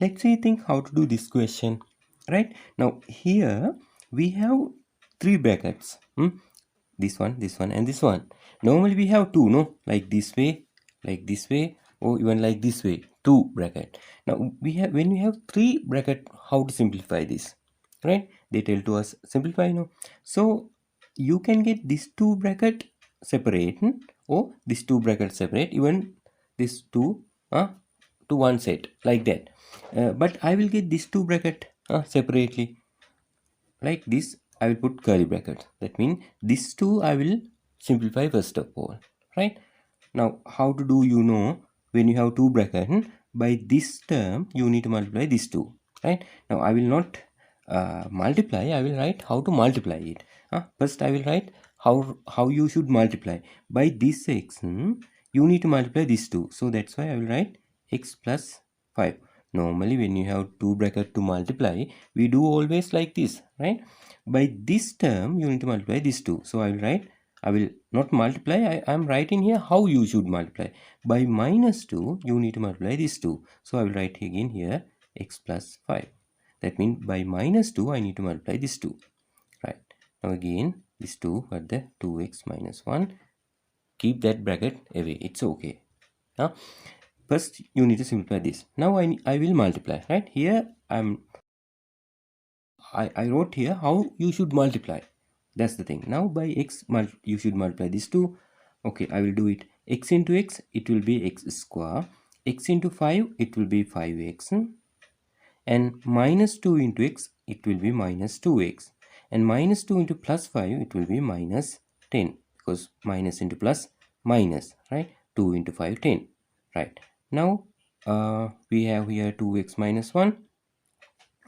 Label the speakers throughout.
Speaker 1: Let's see think how to do this question. Right now here we have three brackets. This one and this one. Normally we have two, no, like this way or even like this way, two bracket. Now we have, when we have three bracket, how to simplify this, right? They tell to us simplify, no. So you can get this two bracket separate, or this two bracket separate, even this two to one set, like that. But I will get this two bracket separately, like this. I will put curly brackets. That means these two I will simplify first of all, right? Now how to do, you know, when you have two brackets, by this term you need to multiply these two, right? Now I will not multiply, I will write how to multiply it. First I will write how you should multiply. By this x, you need to multiply these two, so that's why I will write x plus 5. Normally when you have two brackets to multiply, we do always like this, right? By this term you need to multiply these two, so I will not multiply, I am writing here how you should multiply. By minus 2 you need to multiply these two, so I will write again here x plus 5. That means by minus 2 I need to multiply these two, right? Now again these two are the 2x minus 1. Keep that bracket away, it's okay. Now first you need to simplify this. Now I will multiply, right? Here I wrote here how you should multiply. That's the thing. Now by x you should multiply these two. Okay, I will do it. X into x, it will be x square. X into 5, it will be 5x. And minus 2 into x, it will be minus 2x. And minus 2 into plus 5, it will be minus 10. Because minus into plus, minus, right? 2 into 5, 10. Right. Now we have here 2x minus 1.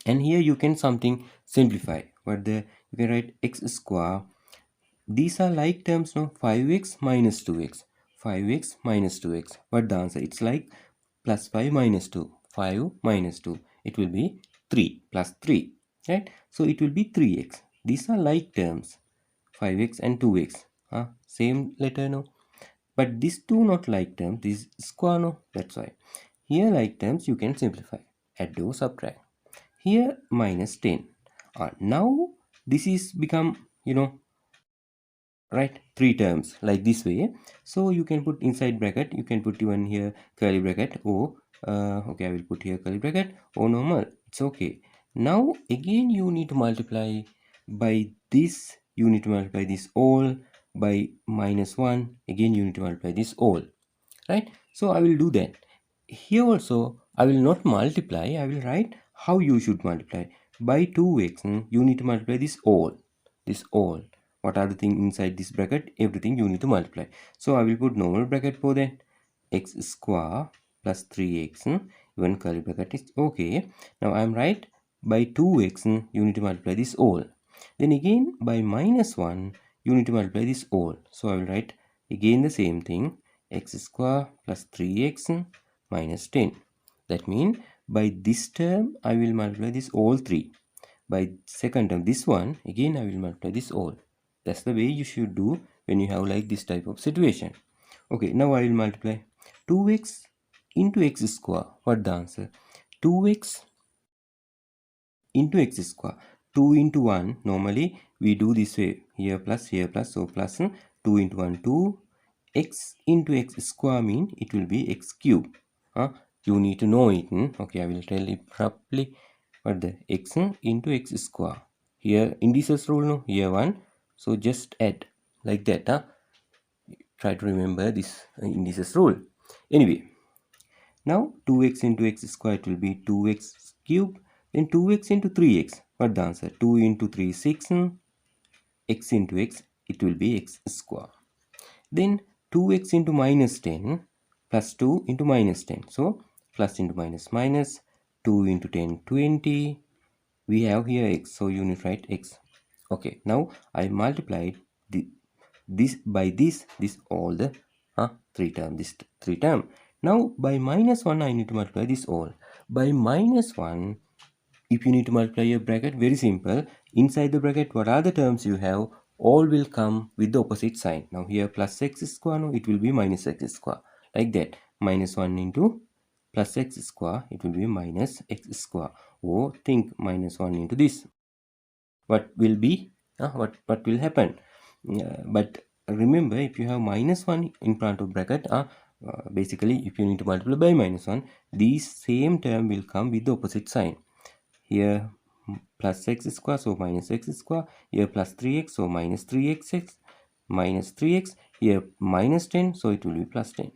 Speaker 1: And here you can something simplify. But you can write x square. These are like terms, no? 5x minus 2x. 5x minus 2x. What the answer? It's like plus 5 minus 2. 5 minus 2. It will be 3 plus 3. Right? So it will be 3x. These are like terms. 5x and 2x. Same letter, no? But these two not like terms. This square, no? That's why. Here like terms you can simplify. Add or subtract. Here minus 10. Now this is become, right, three terms like this way. So you can put inside bracket, you can put even here curly bracket, or okay, I will put here curly bracket or normal, it's okay. Now again you need to multiply by this, you need to multiply this all by minus 1, again you need to multiply this all, right? So I will do that. Here also I will not multiply, I will write how you should multiply. By 2x, you need to multiply this all. What are the things inside this bracket? Everything you need to multiply. So I will put normal bracket for that. X square plus 3x, even curly bracket is okay. Now I am right. By 2x, you need to multiply this all. Then again by minus 1, you need to multiply this all. So I will write again the same thing. X square plus 3x minus 10. That means by this term I will multiply this all 3. By second term, this one, again I will multiply this all. That's the way you should do when you have like this type of situation. Okay, now I will multiply 2x into x square. What the answer? 2x into x square. 2 into 1, normally we do this way. Here plus, so plus 2 into 1, 2. X into x square mean it will be x cube. You need to know it. Okay, I will tell it properly. What the x into x square. Here indices rule, no? Here 1. So just add like that. Try to remember this indices rule. Anyway, now 2x into x square, it will be 2x cube. Then 2x into 3x. What the answer? 2 into 3 is 6. X into x, it will be x square. Then 2x into minus 10 plus 2 into minus 10. So plus into minus minus, 2 into 10, 20. We have here x, so you need to write x. Okay, now I multiplied this by this all the three term, this three term. Now by minus 1 I need to multiply this all. By minus 1, if you need to multiply your bracket, very simple. Inside the bracket, what are the terms you have? All will come with the opposite sign. Now here plus x square, no, it will be minus x square. Like that. Minus 1 into plus x square, it will be minus x square. Or think minus 1 into this. What will be? What will happen? But remember, if you have minus 1 in front of bracket, basically if you need to multiply by minus 1, these same term will come with the opposite sign. Here plus x square, so minus x square. Here plus 3x, so minus 3x, minus 3x. Here minus 10, so it will be plus 10.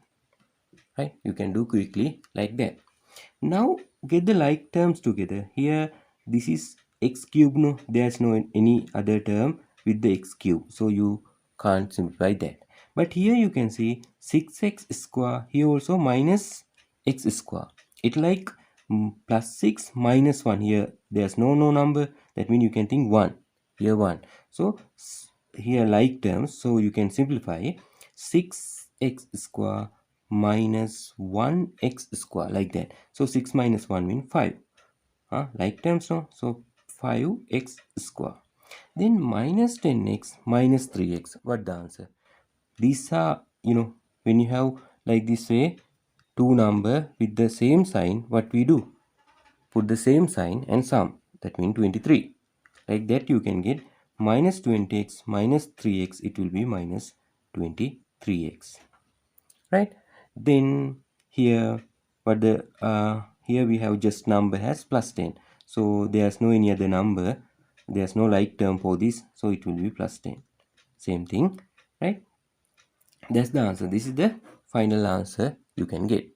Speaker 1: Right? You can do quickly like that. Now get the like terms together. Here this is x cube. No, there's no any other term with the x cube, so you can't simplify that. But here you can see 6x square. Here also minus x square. It like plus 6 minus 1. Here there's no number. That means you can think 1. Here 1. So here like terms. So you can simplify 6x square minus 1x square like that. So 6 minus 1 means 5. Like terms, no? So 5x square. Then minus 10x minus 3x. What the answer? These are, when you have like this way, two number with the same sign, what we do? Put the same sign and sum. That means 23. Like that you can get minus 20x minus 3x. It will be minus 23x. Right? Then here here we have just number has plus 10, so there's no any other number, there's no like term for this, so it will be plus 10. Same thing, right? That's the answer. This is the final answer you can get.